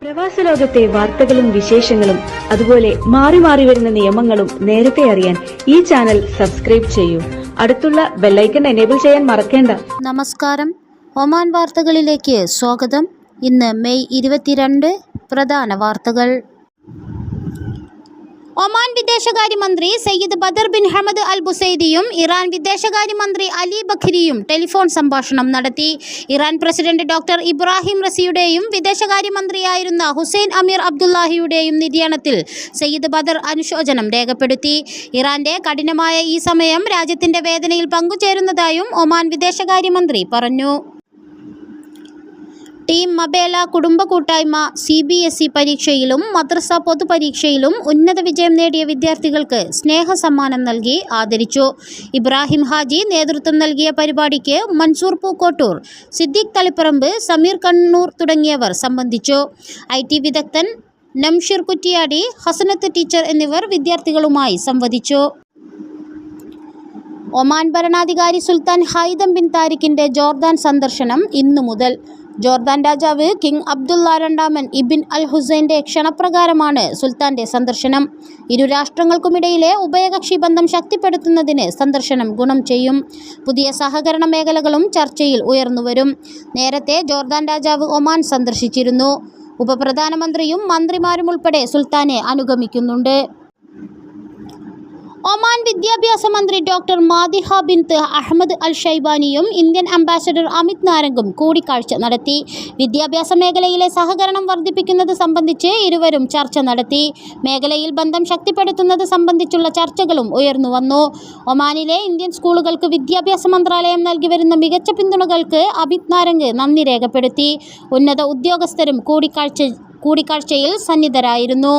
പ്രവാസ ലോകത്തെ വാർത്തകളും വിശേഷങ്ങളും അതുപോലെ മാറി മാറി വരുന്ന നിയമങ്ങളും നേരത്തെ അറിയാൻ ഈ ചാനൽ സബ്സ്ക്രൈബ് ചെയ്യൂ. അടുത്തുള്ള ബെല്ലൈക്കൺ എനേബിൾ ചെയ്യാൻ മറക്കേണ്ട. നമസ്കാരം, ഒമാൻ വാർത്തകളിലേക്ക് സ്വാഗതം. ഇന്ന് മെയ് 22. പ്രധാന വാർത്തകൾ. ഒമാൻ വിദേശകാര്യമന്ത്രി Sayyid Badr bin Hamad Al ബുസൈദിയും ഇറാൻ വിദേശകാര്യമന്ത്രി അലി ബഖരിയും ടെലിഫോൺ സംഭാഷണം നടത്തി. ഇറാൻ പ്രസിഡന്റ് ഡോക്ടർ ഇബ്രാഹിം റസിയുടെയും വിദേശകാര്യമന്ത്രിയായിരുന്ന ഹുസൈൻ അമീർ അബ്ദുല്ലാഹിയുടെയും നിര്യാണത്തിൽ സയ്യിദ് ബദർ അനുശോചനം രേഖപ്പെടുത്തി. ഇറാന്റെ കഠിനമായ ഈ സമയം രാജ്യത്തിന്റെ വേദനയിൽ പങ്കുചേരുന്നതായും ഒമാൻ വിദേശകാര്യമന്ത്രി പറഞ്ഞു. ടീം മബേല കുടുംബ കൂട്ടായ്മ CBSE പരീക്ഷയിലും മദ്രസ പൊതുപരീക്ഷയിലും ഉന്നത വിജയം നേടിയ വിദ്യാർത്ഥികൾക്ക് സ്നേഹസമ്മാനം നൽകി ആദരിച്ചു. ഇബ്രാഹിം ഹാജി നേതൃത്വം നൽകിയ പരിപാടിക്ക് മൻസൂർ പൂക്കോട്ടൂർ, സിദ്ദീഖ് തളിപ്പറമ്പ്, സമീർ കണ്ണൂർ തുടങ്ങിയവർ സംബന്ധിച്ചു. IT വിദഗ്ധൻ നംഷിർ കുറ്റിയാടി, ഹസനത്ത് ടീച്ചർ എന്നിവർ വിദ്യാർത്ഥികളുമായി സംവദിച്ചു. ഒമാൻ ഭരണാധികാരി സുൽത്താൻ ഹൈതം ബിൻ താരിഖിന്റെ ജോർദാൻ സന്ദർശനം ഇന്നു മുതൽ. ജോർദാൻ രാജാവ് കിങ് അബ്ദുള്ള രണ്ടാമൻ ഇബിൻ അൽ ഹുസൈൻ്റെ ക്ഷണപ്രകാരമാണ് സുൽത്താൻ്റെ സന്ദർശനം. ഇരു രാഷ്ട്രങ്ങൾക്കുമിടയിലെ ഉഭയകക്ഷി ബന്ധം ശക്തിപ്പെടുത്തുന്നതിന് സന്ദർശനം ഗുണം ചെയ്യും. പുതിയ സഹകരണ മേഖലകളും ചർച്ചയിൽ ഉയർന്നുവരും. നേരത്തെ ജോർദാൻ രാജാവ് ഒമാൻ സന്ദർശിച്ചിരുന്നു. ഉപപ്രധാനമന്ത്രിയും മന്ത്രിമാരും ഉൾപ്പെടെ സുൽത്താനെ അനുഗമിക്കുന്നുണ്ട്. ഒമാൻ വിദ്യാഭ്യാസ മന്ത്രി ഡോക്ടർ മാദിഹ ബിൻത്ത് അഹമ്മദ് അൽ ഷൈബാനിയും ഇന്ത്യൻ അംബാസഡർ അമിത് നാരംഗും കൂടിക്കാഴ്ച നടത്തി. വിദ്യാഭ്യാസ മേഖലയിലെ സഹകരണം വർദ്ധിപ്പിക്കുന്നത് സംബന്ധിച്ച് ഇരുവരും ചർച്ച നടത്തി. മേഖലയിൽ ബന്ധം ശക്തിപ്പെടുത്തുന്നത് സംബന്ധിച്ചുള്ള ചർച്ചകളും ഉയർന്നുവന്നു. ഒമാനിലെ ഇന്ത്യൻ സ്കൂളുകൾക്ക് വിദ്യാഭ്യാസ മന്ത്രാലയം നൽകി വരുന്ന മികച്ച പിന്തുണകൾക്ക് അമിത് നാരംഗ് നന്ദി രേഖപ്പെടുത്തി. ഉന്നത ഉദ്യോഗസ്ഥരും കൂടിക്കാഴ്ചയിൽ സന്നിധരായിരുന്നു.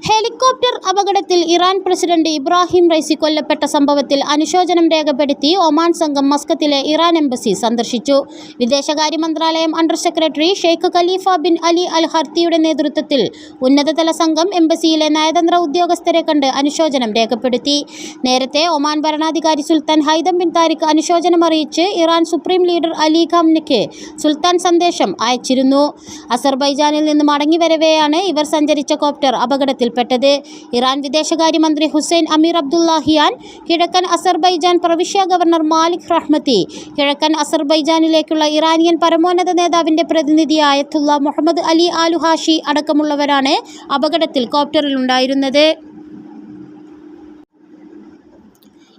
ഹെലികോപ്റ്റർ അപകടത്തിൽ ഇറാൻ പ്രസിഡന്റ് ഇബ്രാഹിം റൈസി കൊല്ലപ്പെട്ട സംഭവത്തിൽ അനുശോചനം രേഖപ്പെടുത്തി ഒമാൻ സംഘം മസ്കത്തിലെ ഇറാൻ എംബസി സന്ദർശിച്ചു. വിദേശകാര്യ മന്ത്രാലയം under secretary Sheikh Khalifa bin Ali Al ഹർത്തിയുടെ നേതൃത്വത്തിൽ ഉന്നതതല സംഘം എംബസിയിലെ നയതന്ത്ര ഉദ്യോഗസ്ഥരെ കണ്ട് അനുശോചനം രേഖപ്പെടുത്തി. നേരത്തെ ഒമാൻ ഭരണാധികാരി സുൽത്താൻ ഹൈതം ബിൻ താരിഖ് അനുശോചനം അറിയിച്ച് ഇറാൻ സുപ്രീം ലീഡർ അലി ഖാംനയ്ക്ക് സുൽത്താൻ സന്ദേശം അയച്ചിരുന്നു. അസർബൈജാനിൽ നിന്ന് മടങ്ങിവരവെയാണ് ഇവർ സഞ്ചരിച്ച കോപ്റ്റർ അപകടത്തിൽ പ്പെട്ടത്. ഇറാൻ വിദേശകാര്യമന്ത്രി ഹുസൈൻ അമീർ അബ്ദുല്ലാഹിയാൻ, കിഴക്കൻ അസർബൈജാൻ പ്രവിശ്യ ഗവർണർ മാലിക് റഹ്മത്തി, കിഴക്കൻ അസർബൈജാനിലേക്കുള്ള ഇറാനിയൻ പരമോന്നത നേതാവിന്റെ പ്രതിനിധി ആയത്തുള്ള മുഹമ്മദ് അലി ആലുഹാഷി അടക്കമുള്ളവരാണ് അപകടത്തിൽ കോപ്റ്ററിലുണ്ടായിരുന്നത്.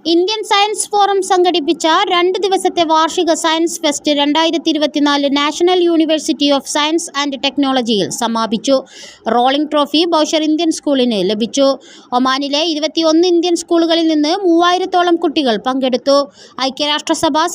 ഇന്ത്യൻ സയൻസ് ഫോറം സംഘടിപ്പിച്ച 2 ദിവസത്തെ വാർഷിക science fest 2024 national university of science and ടെക്നോളജിയിൽ സമാപിച്ചു. റോളിംഗ് ട്രോഫി ബൗഷർ ഇന്ത്യൻ സ്കൂളിന് ലഭിച്ചു. ഒമാനിലെ 21 ഇന്ത്യൻ സ്കൂളുകളിൽ നിന്ന് 3000-ഓളം കുട്ടികൾ പങ്കെടുത്തു. ഐക്യരാഷ്ട്രസഭ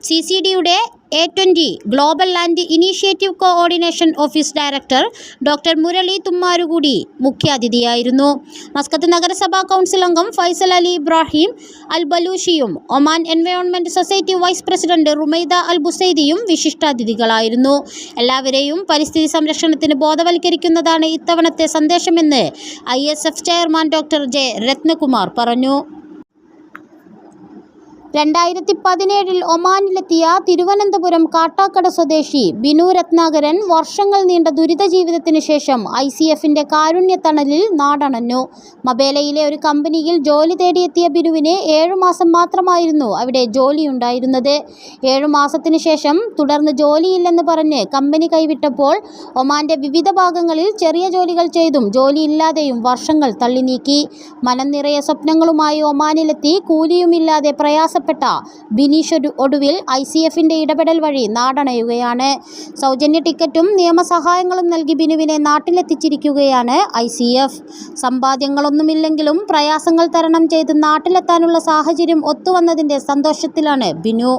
CCDയുടെ A20 global land initiative coordination office director doctor Murali Thummarukudy മുഖ്യാതിഥിയായിരുന്നു. മസ്കത്ത് നഗരസഭാ കൗൺസിൽ അംഗം ഫൈസൽ അലി ഇബ്രാഹിം അൽ ബലൂഷിയും Oman environment society vice president Rumaida Al ബുസൈദിയും വിശിഷ്ടാതിഥികളായിരുന്നു. എല്ലാവരെയും പരിസ്ഥിതി സംരക്ഷണത്തിന് ബോധവൽക്കരിക്കുന്നതാണ് ഇത്തവണത്തെ സന്ദേശമെന്ന് ISF chairman doctor J Ratnakumar പറഞ്ഞു. 2017 ഒമാനിലെത്തിയ തിരുവനന്തപുരം കാട്ടാക്കട സ്വദേശി ബിനു രത്നാകരൻ വർഷങ്ങൾ നീണ്ട ദുരിത ജീവിതത്തിന് ശേഷം ICFന്റെ കാരുണ്യത്തണലിൽ നാടണഞ്ഞു. മബേലയിലെ ഒരു കമ്പനിയിൽ ജോലി തേടിയെത്തിയ ബിനുവിന് 7 മാസം മാത്രമായിരുന്നു അവിടെ ജോലിയുണ്ടായിരുന്നത്. 7 മാസത്തിന് ശേഷം തുടർന്ന് ജോലിയില്ലെന്ന് പറഞ്ഞ് കമ്പനി കൈവിട്ടപ്പോൾ ഒമാന്റെ വിവിധ ഭാഗങ്ങളിൽ ചെറിയ ജോലികൾ ചെയ്തും ജോലിയില്ലാതെയും വർഷങ്ങൾ തള്ളി നീക്കി. മനം നിറയെ സ്വപ്നങ്ങളുമായി ഒമാനിലെത്തി കൂലിയുമില്ലാതെ പ്രയാസപ്പെട്ട ബിനീഷ് ഒടുവിൽ ICFന്റെ ഇടപെടൽ വഴി നാടണയുകയാണ്. സൗജന്യ ടിക്കറ്റും നിയമസഹായങ്ങളും നൽകി ബിനുവിനെ നാട്ടിലെത്തിച്ചിരിക്കുകയാണ് ICF. സമ്പാദ്യങ്ങളൊന്നുമില്ലെങ്കിലും പ്രയാസങ്ങൾ തരണം ചെയ്ത് നാട്ടിലെത്താനുള്ള സാഹചര്യം ഒത്തുവന്നതിൻ്റെ സന്തോഷത്തിലാണ് ബിനു.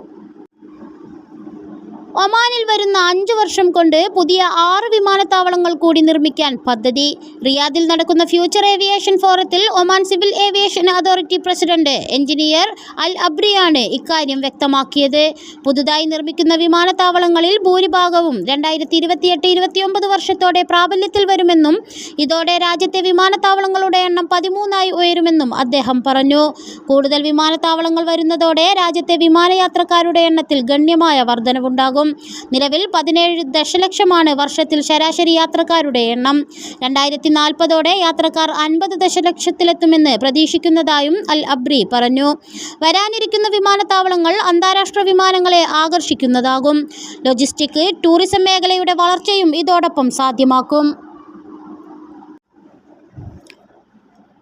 ഒമാനിൽ വരുന്ന 5 വർഷം കൊണ്ട് പുതിയ 6 വിമാനത്താവളങ്ങൾ കൂടി നിർമ്മിക്കാൻ പദ്ധതി. റിയാദിൽ നടക്കുന്ന ഫ്യൂച്ചർ ഏവിയേഷൻ ഫോറത്തിൽ Oman civil aviation authority president engineer Al അബ്രിയാണ് ഇക്കാര്യം വ്യക്തമാക്കിയത്. പുതുതായി നിർമ്മിക്കുന്ന വിമാനത്താവളങ്ങളിൽ ഭൂരിഭാഗവും 2028-29 വർഷത്തോടെ പ്രാബല്യത്തിൽ വരുമെന്നും ഇതോടെ രാജ്യത്തെ വിമാനത്താവളങ്ങളുടെ എണ്ണം 13ആയി ഉയരുമെന്നും അദ്ദേഹം പറഞ്ഞു. കൂടുതൽ വിമാനത്താവളങ്ങൾ വരുന്നതോടെ രാജ്യത്തെ വിമാനയാത്രക്കാരുടെ എണ്ണത്തിൽ ഗണ്യമായ വർധനവുണ്ടാകും. ഉണ്ടാകും. നിലവിൽ 17 ദശലക്ഷമാണ് വർഷത്തിൽ ശരാശരി യാത്രക്കാരുടെ എണ്ണം. 2040ഓടെ യാത്രക്കാർ 50 ദശലക്ഷത്തിലെത്തുമെന്ന് പ്രതീക്ഷിക്കുന്നതായും അൽ അബ്രി പറഞ്ഞു. വരാനിരിക്കുന്ന വിമാനത്താവളങ്ങൾ അന്താരാഷ്ട്ര വിമാനങ്ങളെ ആകർഷിക്കുന്നതാകും. ലോജിസ്റ്റിക്, ടൂറിസം മേഖലയുടെ വളർച്ചയും ഇതോടൊപ്പം സാധ്യമാക്കും.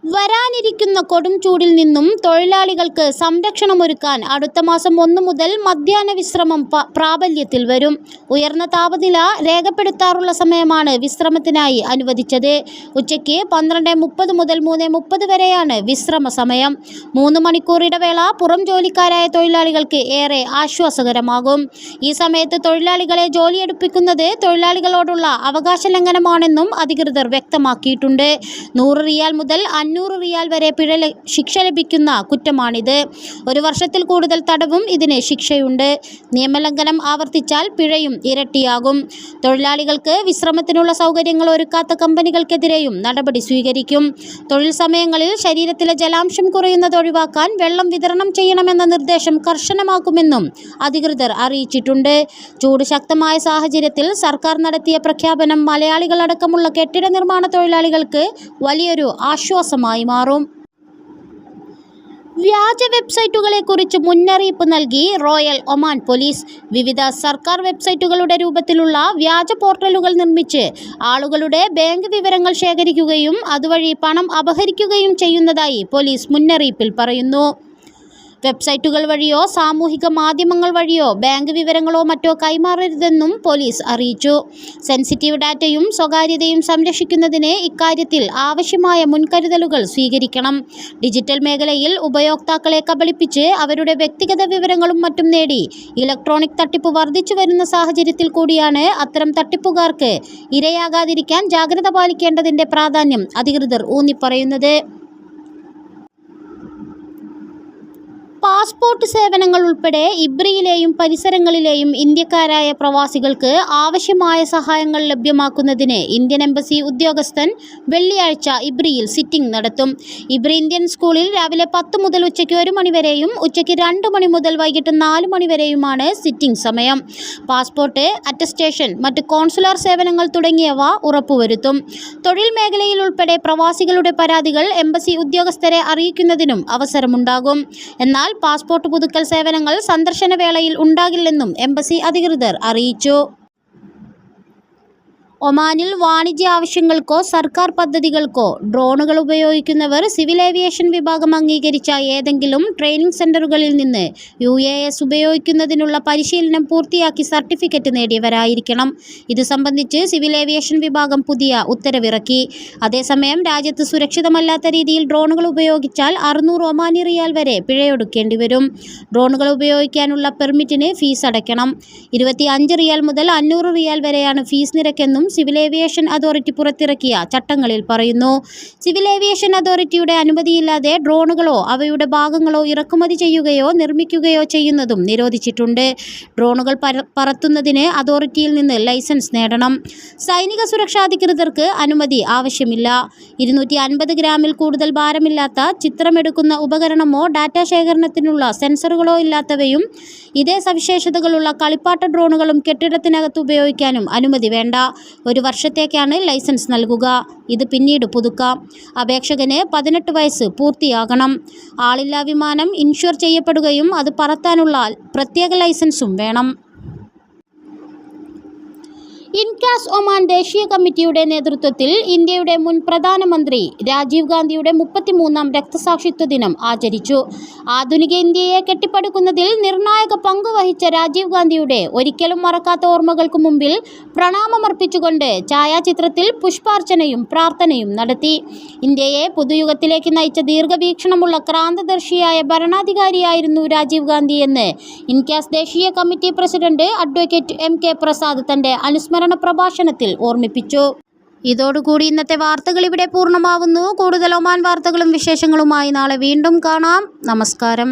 വരാനിരിക്കുന്ന കൊടും ചൂടിൽ നിന്നും തൊഴിലാളികൾക്ക് സംരക്ഷണമൊരുക്കാൻ അടുത്ത മാസം 1 മുതൽ മധ്യാഹ്ന വിശ്രമം പ്രാബല്യത്തിൽ വരും. ഉയർന്ന താപനില രേഖപ്പെടുത്താറുള്ള സമയമാണ് വിശ്രമത്തിനായി അനുവദിച്ചത്. ഉച്ചയ്ക്ക് 12:30 മുതൽ 3:30 വരെയാണ് വിശ്രമ സമയം. 3 മണിക്കൂർ ഇടവേള പുറം ജോലിക്കാരായ തൊഴിലാളികൾക്ക് ഏറെ ആശ്വാസകരമാകും. ഈ സമയത്ത് തൊഴിലാളികളെ ജോലിയെടുപ്പിക്കുന്നത് തൊഴിലാളികളോടുള്ള അവകാശ ലംഘനമാണെന്നും അധികൃതർ വ്യക്തമാക്കിയിട്ടുണ്ട്. 100 റിയാൽ മുതൽ 500 റിയാൽ വരെ ശിക്ഷ ലഭിക്കുന്ന കുറ്റമാണിത്. 1 വർഷത്തിൽ കൂടുതൽ തടവും ഇതിന് ശിക്ഷയുണ്ട്. നിയമലംഘനം ആവർത്തിച്ചാൽ പിഴയും ഇരട്ടിയാകും. തൊഴിലാളികൾക്ക് വിശ്രമത്തിനുള്ള സൗകര്യങ്ങൾ ഒരുക്കാത്ത കമ്പനികൾക്കെതിരെയും നടപടി സ്വീകരിക്കും. തൊഴിൽ സമയങ്ങളിൽ ശരീരത്തിലെ ജലാംശം കുറയുന്നത് ഒഴിവാക്കാൻ വെള്ളം വിതരണം ചെയ്യണമെന്ന നിർദ്ദേശം കർശനമാക്കുമെന്നും അധികൃതർ അറിയിച്ചിട്ടുണ്ട്. ചൂട് ശക്തമായ സാഹചര്യത്തിൽ സർക്കാർ നടത്തിയ പ്രഖ്യാപനം മലയാളികളടക്കമുള്ള കെട്ടിട നിർമ്മാണ തൊഴിലാളികൾക്ക് വലിയൊരു ആശ്വാസമായി മാറും. വ്യാജ വെബ്സൈറ്റുകളെക്കുറിച്ച് മുന്നറിയിപ്പ് നൽകി റോയൽ ഒമാൻ പോലീസ്. വിവിധ സർക്കാർ വെബ്സൈറ്റുകളുടെ രൂപത്തിലുള്ള വ്യാജ പോർട്ടലുകൾ നിർമ്മിച്ച് ആളുകളുടെ ബാങ്ക് വിവരങ്ങൾ ശേഖരിക്കുകയും അതുവഴി പണം അപഹരിക്കുകയും ചെയ്യുന്നതായി പോലീസ് മുന്നറിയിപ്പിൽ പറയുന്നു. വെബ്സൈറ്റുകൾ വഴിയോ സാമൂഹിക മാധ്യമങ്ങൾ വഴിയോ ബാങ്ക് വിവരങ്ങളോ മറ്റോ കൈമാറരുതെന്നും പോലീസ് അറിയിച്ചു. സെൻസിറ്റീവ് ഡാറ്റയും സ്വകാര്യതയും സംരക്ഷിക്കുന്നതിന് ഇക്കാര്യത്തിൽ ആവശ്യമായ മുൻകരുതലുകൾ സ്വീകരിക്കണം. ഡിജിറ്റൽ മേഖലയിൽ ഉപയോക്താക്കളെ കബളിപ്പിച്ച് അവരുടെ വ്യക്തിഗത വിവരങ്ങളും മറ്റും നേടി ഇലക്ട്രോണിക് തട്ടിപ്പ് വർദ്ധിച്ചു വരുന്ന സാഹചര്യത്തിൽ കൂടിയാണ് അത്തരം തട്ടിപ്പുകാർക്ക് ഇരയാകാതിരിക്കാൻ ജാഗ്രത പാലിക്കേണ്ടതിൻ്റെ പ്രാധാന്യം അധികൃതർ ഊന്നിപ്പറയുന്നത്. പാസ്പോർട്ട് സേവനങ്ങൾ ഉൾപ്പെടെ ഇബ്രിയിലെയും പരിസരങ്ങളിലെയും ഇന്ത്യക്കാരായ പ്രവാസികൾക്ക് ആവശ്യമായ സഹായങ്ങൾ ലഭ്യമാക്കുന്നതിന് ഇന്ത്യൻ എംബസി ഉദ്യോഗസ്ഥൻ വെള്ളിയാഴ്ച ഇബ്രിയിൽ സിറ്റിംഗ് നടത്തും. ഇബ്രി ഇന്ത്യൻ സ്കൂളിൽ രാവിലെ 10 മുതൽ ഉച്ചയ്ക്ക് 1 മണി വരെയും ഉച്ചയ്ക്ക് 2 മണി മുതൽ വൈകിട്ട് 4 മണി വരെയുമാണ് സിറ്റിംഗ് സമയം. പാസ്പോർട്ട്, അറ്റസ്റ്റേഷൻ, മറ്റ് കോൺസുലാർ സേവനങ്ങൾ തുടങ്ങിയവ ഉറപ്പുവരുത്തും. തൊഴിൽ മേഖലയിൽ ഉൾപ്പെടെ പ്രവാസികളുടെ പരാതികൾ എംബസി ഉദ്യോഗസ്ഥരെ അറിയിക്കുന്നതിനും അവസരമുണ്ടാകും. എന്നാൽ പാസ്പോർട്ട് പുതുക്കൽ സേവനങ്ങൾ സന്ദർശന വേളയിൽ ഉണ്ടാകില്ലെന്നും എംബസി അധികൃതർ അറിയിച്ചു. ഒമാനിൽ വാണിജ്യ ആവശ്യങ്ങൾക്കോ സർക്കാർ പദ്ധതികൾക്കോ ഡ്രോണുകൾ ഉപയോഗിക്കുന്നവർ സിവിൽ ഏവിയേഷൻ വിഭാഗം അംഗീകരിച്ച ഏതെങ്കിലും ട്രെയിനിംഗ് സെന്ററുകളിൽ നിന്ന് UAS ഉപയോഗിക്കുന്നതിനുള്ള പരിശീലനം പൂർത്തിയാക്കി സർട്ടിഫിക്കറ്റ് നേടിയവരായിരിക്കണം. ഇത് സംബന്ധിച്ച് സിവിൽ ഏവിയേഷൻ വിഭാഗം പുതിയ ഉത്തരവിറക്കി. അതേസമയം രാജ്യത്ത് സുരക്ഷിതമല്ലാത്ത രീതിയിൽ ഡ്രോണുകൾ ഉപയോഗിച്ചാൽ 600 ഒമാനി റിയാൽ വരെ പിഴയൊടുക്കേണ്ടി വരും. ഡ്രോണുകൾ ഉപയോഗിക്കാനുള്ള പെർമിറ്റിന് ഫീസ് അടയ്ക്കണം. 25 റിയാൽ മുതൽ 500 റിയാൽ വരെയാണ് ഫീസ് നിരക്കെന്നും സിവിൽ ഏവിയേഷൻ അതോറിറ്റി പുറത്തിറക്കിയ ചട്ടങ്ങളിൽ പറയുന്നു. സിവിൽ ഏവിയേഷൻ അതോറിറ്റിയുടെ അനുമതിയില്ലാതെ ഡ്രോണുകളോ അവയുടെ ഭാഗങ്ങളോ ഇറക്കുമതി ചെയ്യുകയോ നിർമ്മിക്കുകയോ ചെയ്യുന്നതും നിരോധിച്ചിട്ടുണ്ട്. ഡ്രോണുകൾ പറത്തുന്നതിന് അതോറിറ്റിയിൽ നിന്ന് ലൈസൻസ് നേടണം. സൈനിക സുരക്ഷാ അധികൃതർക്ക് അനുമതി ആവശ്യമില്ല. 250 ഗ്രാമിൽ കൂടുതൽ ഭാരമില്ലാത്ത ചിത്രമെടുക്കുന്ന ഉപകരണമോ ഡാറ്റ ശേഖരണത്തിനുള്ള സെൻസറുകളോ ഇല്ലാത്തവയും ഇതേ സവിശേഷതകളുള്ള കളിപ്പാട്ട ഡ്രോണുകളും കെട്ടിടത്തിനകത്ത് ഉപയോഗിക്കാനും അനുമതി വേണ്ട. 1 വർഷത്തേക്കാണ് ലൈസൻസ് നൽകുക. ഇത് പിന്നീട് പുതുക്കാം. അപേക്ഷകന് 18 വയസ്സ് പൂർത്തിയാകണം. ആളില്ലാ വിമാനം ഇൻഷ്വർ ചെയ്യപ്പെടുകയും അത് പറത്താനുള്ള പ്രത്യേക ലൈസൻസും വേണം. ഇൻകാസ് ഒമാൻ ദേശീയ കമ്മിറ്റിയുടെ നേതൃത്വത്തിൽ ഇന്ത്യയുടെ മുൻ പ്രധാനമന്ത്രി രാജീവ് ഗാന്ധിയുടെ 33ാം രക്തസാക്ഷിത്വ ദിനം ആചരിച്ചു. ആധുനിക ഇന്ത്യയെ കെട്ടിപ്പടുക്കുന്നതിൽ നിർണായക പങ്കുവഹിച്ച രാജീവ് ഗാന്ധിയുടെ ഒരിക്കലും മറക്കാത്ത ഓർമ്മകൾക്ക് മുമ്പിൽ പ്രണാമമർപ്പിച്ചുകൊണ്ട് ഛായാചിത്രത്തിൽ പുഷ്പാർച്ചനയും പ്രാർത്ഥനയും നടത്തി. ഇന്ത്യയെ പുതുയുഗത്തിലേക്ക് നയിച്ച ദീർഘവീക്ഷണമുള്ള ക്രാന്തദർശിയായ ഭരണാധികാരിയായിരുന്നു രാജീവ് ഗാന്ധി എന്ന് ഇൻകാസ് ദേശീയ committee president advocate MK Prasad തന്റെ അനുസ്മരണ പ്രഭാഷണത്തിൽ ഓർമ്മിപ്പിച്ചു. ഇതോടുകൂടി ഇന്നത്തെ വാർത്തകൾ ഇവിടെ പൂർണ്ണമാവുന്നു. കൂടുതൽ ഒമാൻ വാർത്തകളും വിശേഷങ്ങളുമായി നാളെ വീണ്ടും കാണാം. നമസ്കാരം.